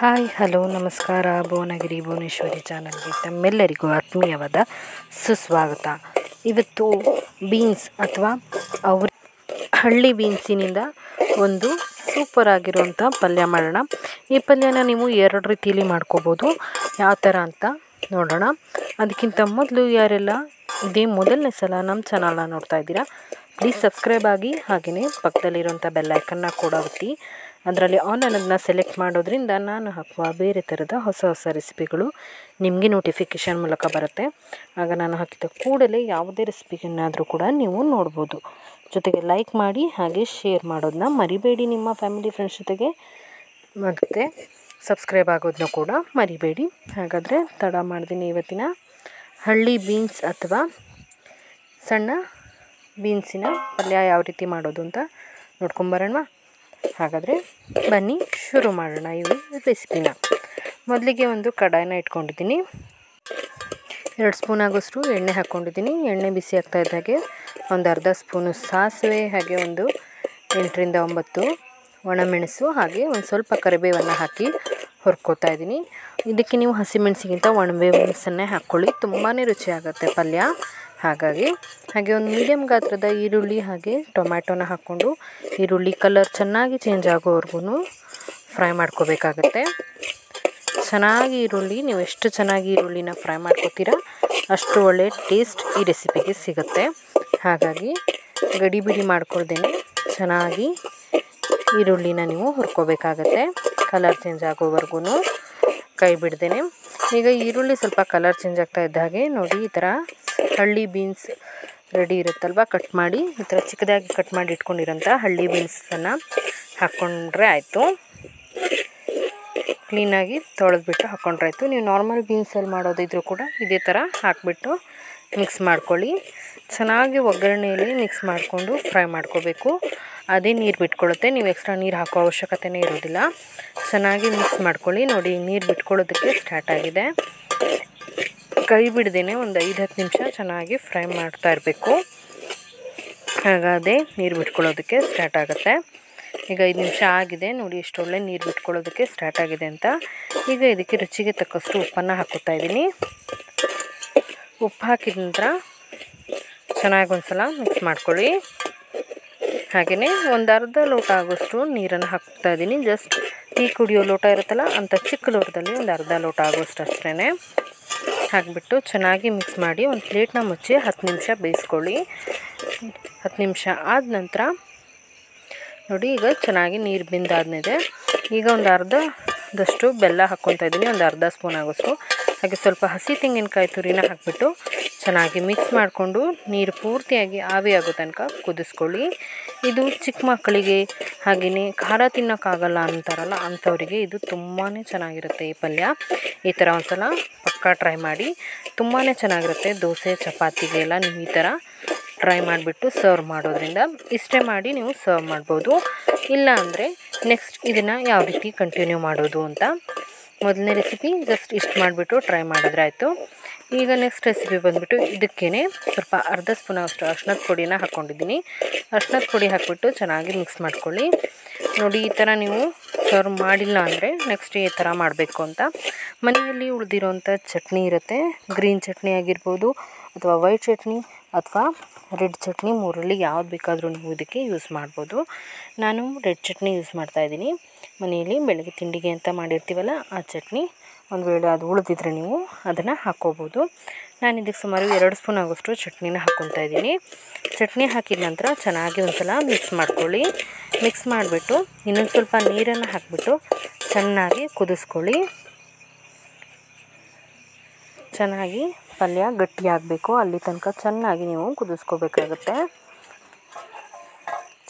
Hi hello ನಮಸ್ಕಾರ. ಭುವನಗಿರಿ ಭುವನೇಶ್ವರಿ ಚಾನಲ್ಗೆ ತಮ್ಮೆಲ್ಲರಿಗೂ ಆತ್ಮೀಯವಾದ ಸುಸ್ವಾಗತ. ಇವತ್ತು ಬೀನ್ಸ್ ಅಥವಾ ಹಳ್ಳಿ ಬೀನ್ಸಿನಿಂದ ಒಂದು ಸೂಪರ್ ಆಗಿರುವಂಥ ಪಲ್ಯ ಮಾಡೋಣ. ಈ ಪಲ್ಯನ ನೀವು ಎರಡು ರೀತಿಯಲ್ಲಿ ಮಾಡ್ಕೋಬೋದು. ಯಾವ ಥರ ಅಂತ ನೋಡೋಣ. ಅದಕ್ಕಿಂತ ಮೊದಲು ಯಾರೆಲ್ಲ ಇದೇ ಮೊದಲನೇ ಸಲ ನಮ್ಮ ಚಾನಲ್ನ ನೋಡ್ತಾ ಇದ್ದೀರಾ, ಪ್ಲೀಸ್ ಸಬ್ಸ್ಕ್ರೈಬ್ ಆಗಿ, ಹಾಗೆಯೇ ಪಕ್ಕದಲ್ಲಿರುವಂಥ ಬೆಲ್ ಐಕನ್ನ ಕೂಡ ಒತ್ತಿ. ಅದರಲ್ಲಿ ಆಲ್ ಅನ್ನೋದನ್ನ ಸೆಲೆಕ್ಟ್ ಮಾಡೋದ್ರಿಂದ ನಾನು ಹಾಕುವ ಬೇರೆ ಥರದ ಹೊಸ ಹೊಸ ರೆಸಿಪಿಗಳು ನಿಮಗೆ ನೋಟಿಫಿಕೇಷನ್ ಮೂಲಕ ಬರುತ್ತೆ. ಆಗ ನಾನು ಹಾಕಿದ ಕೂಡಲೇ ಯಾವುದೇ ರೆಸಿಪಿಗನ್ನಾದರೂ ಕೂಡ ನೀವು ನೋಡ್ಬೋದು. ಜೊತೆಗೆ ಲೈಕ್ ಮಾಡಿ ಹಾಗೆ ಶೇರ್ ಮಾಡೋದನ್ನ ಮರಿಬೇಡಿ ನಿಮ್ಮ ಫ್ಯಾಮಿಲಿ ಫ್ರೆಂಡ್ಸ್ ಜೊತೆಗೆ, ಮತ್ತು ಸಬ್ಸ್ಕ್ರೈಬ್ ಆಗೋದನ್ನ ಕೂಡ ಮರಿಬೇಡಿ. ಹಾಗಾದರೆ ತಡ ಮಾಡ್ತೀನಿ. ಇವತ್ತಿನ ಹಳ್ಳಿ ಬೀನ್ಸ್ ಅಥವಾ ಸಣ್ಣ ಬೀನ್ಸಿನ ಪಲ್ಯ ಯಾವ ರೀತಿ ಮಾಡೋದು ಅಂತ ನೋಡ್ಕೊಂಬರೋಣ. ಹಾಗಾದರೆ ಬನ್ನಿ ಶುರು ಮಾಡೋಣ ಈ ರೆಸಿಪಿನ. ಮೊದಲಿಗೆ ಒಂದು ಕಡಾಯಿನ ಇಟ್ಕೊಂಡಿದ್ದೀನಿ. 2 ಸ್ಪೂನ್ ಆಗೋಷ್ಟು ಎಣ್ಣೆ ಹಾಕ್ಕೊಂಡಿದ್ದೀನಿ. ಎಣ್ಣೆ ಬಿಸಿ ಆಗ್ತಾ ಇದ್ದಾಗೆ ಒಂದು ಅರ್ಧ ಸ್ಪೂನು ಸಾಸಿವೆ, ಹಾಗೆ ಒಂದು 8 ರಿಂದ 9 ಒಣಮೆಣಸು, ಹಾಗೆ ಒಂದು ಸ್ವಲ್ಪ ಕರಿಬೇವನ್ನು ಹಾಕಿ ಹುರ್ಕೋತಾ ಇದ್ದೀನಿ. ಇದಕ್ಕೆ ನೀವು ಹಸಿಮೆಣಸಿಗಿಂತ ಒಣಮೆಣಸನ್ನೇ ಹಾಕ್ಕೊಳ್ಳಿ, ತುಂಬಾ ರುಚಿಯಾಗುತ್ತೆ ಪಲ್ಯ. ಹಾಗೆ ಒಂದು ಮೀಡಿಯಮ್ ಗಾತ್ರದ ಈರುಳ್ಳಿ ಹಾಗೆ ಟೊಮ್ಯಾಟೊನ ಹಾಕ್ಕೊಂಡು ಈರುಳ್ಳಿ ಕಲರ್ ಚೆನ್ನಾಗಿ ಚೇಂಜ್ ಆಗೋವರೆಗೂ ಫ್ರೈ ಮಾಡ್ಕೋಬೇಕಾಗತ್ತೆ. ಚೆನ್ನಾಗಿ ಈರುಳ್ಳಿ, ನೀವು ಎಷ್ಟು ಚೆನ್ನಾಗಿ ಈರುಳ್ಳಿನ ಫ್ರೈ ಮಾಡ್ಕೋತೀರಾ ಅಷ್ಟು ಒಳ್ಳೆ ಟೇಸ್ಟ್ ಈ ರೆಸಿಪಿಗೆ ಸಿಗುತ್ತೆ. ಹಾಗಾಗಿ ಗಡಿಬಿಡಿ ಮಾಡ್ಕೊಳ್ದೇನೆ ಚೆನ್ನಾಗಿ ಈರುಳ್ಳಿನ ನೀವು ಹುರ್ಕೋಬೇಕಾಗತ್ತೆ, ಕಲರ್ ಚೇಂಜ್ ಆಗೋವರೆಗೂ ಕೈ ಬಿಡ್ದೇನೆ. ಈಗ ಈರುಳ್ಳಿ ಸ್ವಲ್ಪ ಕಲರ್ ಚೇಂಜ್ ಆಗ್ತಾ ಇದ್ದ ಹಾಗೆ ನೋಡಿ, ಈ ಥರ ಹಳ್ಳಿ ಬೀನ್ಸ್ ರೆಡಿ ಇರುತ್ತಲ್ವ, ಕಟ್ ಮಾಡಿ ಈ ಥರ ಚಿಕ್ಕದಾಗಿ ಕಟ್ ಮಾಡಿ ಇಟ್ಕೊಂಡಿರೋಂಥ ಹಳ್ಳಿ ಬೀನ್ಸನ್ನು ಹಾಕ್ಕೊಂಡ್ರೆ ಆಯಿತು. ಕ್ಲೀನಾಗಿ ತೊಳೆದ್ಬಿಟ್ಟು ಹಾಕ್ಕೊಂಡ್ರೆ ಆಯಿತು. ನೀವು ನಾರ್ಮಲ್ ಬೀನ್ಸಲ್ಲಿ ಮಾಡೋದಿದ್ರೂ ಕೂಡ ಇದೇ ಥರ ಹಾಕಿಬಿಟ್ಟು ಮಿಕ್ಸ್ ಮಾಡ್ಕೊಳ್ಳಿ. ಚೆನ್ನಾಗಿ ಒಗ್ಗರಣೆಯಲ್ಲಿ ಮಿಕ್ಸ್ ಮಾಡಿಕೊಂಡು ಫ್ರೈ ಮಾಡ್ಕೋಬೇಕು. ಅದೇ ನೀರು ಬಿಟ್ಕೊಳ್ಳುತ್ತೆ, ನೀವು ಎಕ್ಸ್ಟ್ರಾ ನೀರು ಹಾಕೋ ಅವಶ್ಯಕತೆಯೇ ಇರೋದಿಲ್ಲ. ಚೆನ್ನಾಗಿ ಮಿಕ್ಸ್ ಮಾಡ್ಕೊಳ್ಳಿ. ನೋಡಿ, ನೀರು ಬಿಟ್ಕೊಳ್ಳೋದಕ್ಕೆ ಸ್ಟಾರ್ಟ್ ಆಗಿದೆ. ಕೈ ಬಿಡ್ದೇನೆ ಒಂದು 5-10 ನಿಮಿಷ ಚೆನ್ನಾಗಿ ಫ್ರೈ ಮಾಡ್ತಾ ಇರಬೇಕು. ಹಾಗಾದರೆ ನೀರು ಬಿಟ್ಕೊಳ್ಳೋದಕ್ಕೆ ಸ್ಟಾರ್ಟ್ ಆಗುತ್ತೆ. ಈಗ 5 ನಿಮಿಷ ಆಗಿದೆ ನೋಡಿ, ಎಷ್ಟು ಒಳ್ಳೆ ನೀರು ಬಿಟ್ಕೊಳ್ಳೋದಕ್ಕೆ ಸ್ಟಾರ್ಟ್ ಆಗಿದೆ ಅಂತ. ಈಗ ಇದಕ್ಕೆ ರುಚಿಗೆ ತಕ್ಕಷ್ಟು ಉಪ್ಪನ್ನು ಹಾಕೋತಾ ಇದ್ದೀನಿ. ಉಪ್ಪು ಹಾಕಿದ ನಂತರ ಚೆನ್ನಾಗಿ ಒಂದು ಸಲ ಮಿಕ್ಸ್ ಮಾಡ್ಕೊಳ್ಳಿ. ಹಾಗೆಯೇ ಒಂದು ಅರ್ಧ ಲೋಟ ಆಗೋಷ್ಟು ನೀರನ್ನು ಹಾಕ್ತಾ ಇದ್ದೀನಿ. ಜಸ್ಟ್ ಟೀ ಕುಡಿಯೋ ಲೋಟ ಇರುತ್ತಲ್ಲ ಅಂಥ ಚಿಕ್ಕ ಲೋಟದಲ್ಲಿ ಒಂದು ಅರ್ಧ ಲೋಟ ಆಗೋಷ್ಟು ಅಷ್ಟೇ ಹಾಕಿಬಿಟ್ಟು ಚೆನ್ನಾಗಿ ಮಿಕ್ಸ್ ಮಾಡಿ ಒಂದು ಪ್ಲೇಟ್ನ ಮುಚ್ಚಿ 10 ನಿಮಿಷ ಬೇಯಿಸ್ಕೊಳ್ಳಿ. 10 ನಿಮಿಷ ಆದ ನಂತರ ನೋಡಿ, ಈಗ ಚೆನ್ನಾಗಿ ನೀರು ಬೆಂದಾದ್ಮೇಲೆ ಈಗ ಒಂದು ಅರ್ಧದಷ್ಟು ಬೆಲ್ಲ ಹಾಕ್ಕೊತಾ ಇದ್ದೀನಿ, ಒಂದು ಅರ್ಧ ಸ್ಪೂನ್ ಆಗೋಷ್ಟು. ಹಾಗೆ ಸ್ವಲ್ಪ ಹಸಿ ತೆಂಗಿನಕಾಯಿ ತುರಿನ ಹಾಕಿಬಿಟ್ಟು ಚೆನ್ನಾಗಿ ಮಿಕ್ಸ್ ಮಾಡಿಕೊಂಡು ನೀರು ಪೂರ್ತಿಯಾಗಿ ಆವಿ ಆಗೋ ತನಕ ಕುದಿಸ್ಕೊಳ್ಳಿ. ಇದು ಚಿಕ್ಕ ಮಕ್ಕಳಿಗೆ ಹಾಗೆಯೇ ಖಾರ ತಿನ್ನೋಕ್ಕಾಗಲ್ಲ ಅಂತಾರಲ್ಲ, ಅಂಥವರಿಗೆ ಇದು ತುಂಬಾ ಚೆನ್ನಾಗಿರುತ್ತೆ ಈ ಪಲ್ಯ. ಈ ಥರ ಒಂದು ಸಲ ಪಕ್ಕಾ ಟ್ರೈ ಮಾಡಿ, ತುಂಬಾ ಚೆನ್ನಾಗಿರುತ್ತೆ. ದೋಸೆ ಚಪಾತಿಗೆಲ್ಲ ನೀವು ಈ ಥರ ಟ್ರೈ ಮಾಡಿಬಿಟ್ಟು ಸರ್ವ್ ಮಾಡೋದ್ರಿಂದ ಇಷ್ಟೇ ಮಾಡಿ ನೀವು ಸರ್ವ್ ಮಾಡ್ಬೋದು. ಇಲ್ಲ ಅಂದರೆ ನೆಕ್ಸ್ಟ್ ಇದನ್ನು ಯಾವ ರೀತಿ ಕಂಟಿನ್ಯೂ ಮಾಡೋದು ಅಂತ ಮೊದಲನೇ ರೆಸಿಪಿ ಜಸ್ಟ್ ಇಷ್ಟು ಮಾಡಿಬಿಟ್ಟು ಟ್ರೈ ಮಾಡಿದ್ರೆ ಆಯಿತು. ಈಗ ನೆಕ್ಸ್ಟ್ ರೆಸಿಪಿ ಬಂದುಬಿಟ್ಟು ಇದಕ್ಕೇ ಸ್ವಲ್ಪ ಅರ್ಧ ಸ್ಪೂನ್ ಅಷ್ಟು ಅರಿಶಿಣದ ಪುಡಿನ ಹಾಕ್ಕೊಂಡಿದ್ದೀನಿ. ಅರಿಶಿಣದ ಪುಡಿ ಹಾಕಿಬಿಟ್ಟು ಚೆನ್ನಾಗಿ ಮಿಕ್ಸ್ ಮಾಡ್ಕೊಳ್ಳಿ. ನೋಡಿ, ಈ ಥರ ನೀವು ಸರ್ವ್ ಮಾಡಿಲ್ಲ ಅಂದರೆ ನೆಕ್ಸ್ಟ್ ಈ ಥರ ಮಾಡಬೇಕು ಅಂತ ಮನೆಯಲ್ಲಿ ಉಳಿದಿರೋಂಥ ಚಟ್ನಿ ಇರುತ್ತೆ. ಗ್ರೀನ್ ಚಟ್ನಿ ಆಗಿರ್ಬೋದು, ಅಥವಾ ವೈಟ್ ಚಟ್ನಿ, ಅಥವಾ ರೆಡ್ ಚಟ್ನಿ, ಮೂರಲ್ಲಿ ಯಾವ್ದು ಬೇಕಾದರೂ ನೀವು ಇದಕ್ಕೆ ಯೂಸ್ ಮಾಡ್ಬೋದು. ನಾನು ರೆಡ್ ಚಟ್ನಿ ಯೂಸ್ ಮಾಡ್ತಾಯಿದ್ದೀನಿ. ಮನೆಯಲ್ಲಿ ಬೆಳಗ್ಗೆ ತಿಂಡಿಗೆ ಅಂತ ಮಾಡಿರ್ತೀವಲ್ಲ ಆ ಚಟ್ನಿ, ಒಂದು ವೇಳೆ ಅದು ಉಳಿದಿದ್ರೆ ನೀವು ಅದನ್ನು ಹಾಕ್ಕೋಬೋದು. ನಾನು ಇದಕ್ಕೆ ಸುಮಾರು 2 ಸ್ಪೂನ್ ಆಗೋಷ್ಟು ಚಟ್ನಿನ ಹಾಕ್ಕೊತಾ ಇದ್ದೀನಿ. ಚಟ್ನಿ ಹಾಕಿದ ನಂತರ ಚೆನ್ನಾಗಿ ಒಂದು ಸಲ ಮಿಕ್ಸ್ ಮಾಡ್ಕೊಳ್ಳಿ. ಮಿಕ್ಸ್ ಮಾಡಿಬಿಟ್ಟು ಇನ್ನೊಂದು ಸ್ವಲ್ಪ ನೀರನ್ನು ಹಾಕಿಬಿಟ್ಟು ಚೆನ್ನಾಗಿ ಕುದಿಸ್ಕೊಳ್ಳಿ. ಚೆನ್ನಾಗಿ ಪಲ್ಯ ಗಟ್ಟಿಯಾಗಬೇಕು, ಅಲ್ಲಿ ತನಕ ಚೆನ್ನಾಗಿ ನೀವು ಕುದಿಸ್ಕೋಬೇಕಾಗುತ್ತೆ.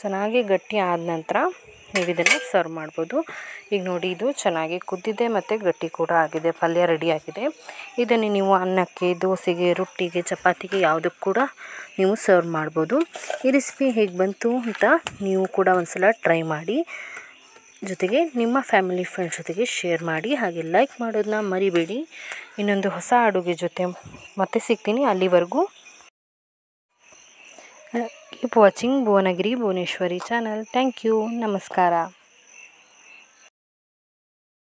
ಚೆನ್ನಾಗಿ ಗಟ್ಟಿ ಆದ ನಂತರ ನೀವು ಇದನ್ನು ಸರ್ವ್ ಮಾಡ್ಬೋದು. ಈಗ ನೋಡಿ, ಇದು ಚೆನ್ನಾಗಿ ಕುದ್ದಿದೆ ಮತ್ತು ಗಟ್ಟಿ ಕೂಡ ಆಗಿದೆ, ಪಲ್ಯ ರೆಡಿಯಾಗಿದೆ. ಇದನ್ನು ನೀವು ಅನ್ನಕ್ಕೆ, ದೋಸೆಗೆ, ರೊಟ್ಟಿಗೆ, ಚಪಾತಿಗೆ ಯಾವುದಕ್ಕೆ ಕೂಡ ನೀವು ಸರ್ವ್ ಮಾಡ್ಬೋದು. ಈ ರೆಸಿಪಿ ಹೇಗೆ ಬಂತು ಅಂತ ನೀವು ಕೂಡ ಒಂದು ಸಲ ಟ್ರೈ ಮಾಡಿ, ಜೊತೆಗೆ ನಿಮ್ಮ ಫ್ಯಾಮಿಲಿ ಫ್ರೆಂಡ್ಸ್ ಜೊತೆಗೆ ಶೇರ್ ಮಾಡಿ, ಹಾಗೆ ಲೈಕ್ ಮಾಡೋದನ್ನ ಮರಿಬೇಡಿ. ಇನ್ನೊಂದು ಹೊಸ ಅಡುಗೆ ಜೊತೆ ಮತ್ತೆ ಸಿಗ್ತೀನಿ. ಅಲ್ಲಿವರೆಗೂ keep watching Bhuvanagiri Bhuvaneshwari channel. Thank you. ನಮಸ್ಕಾರ.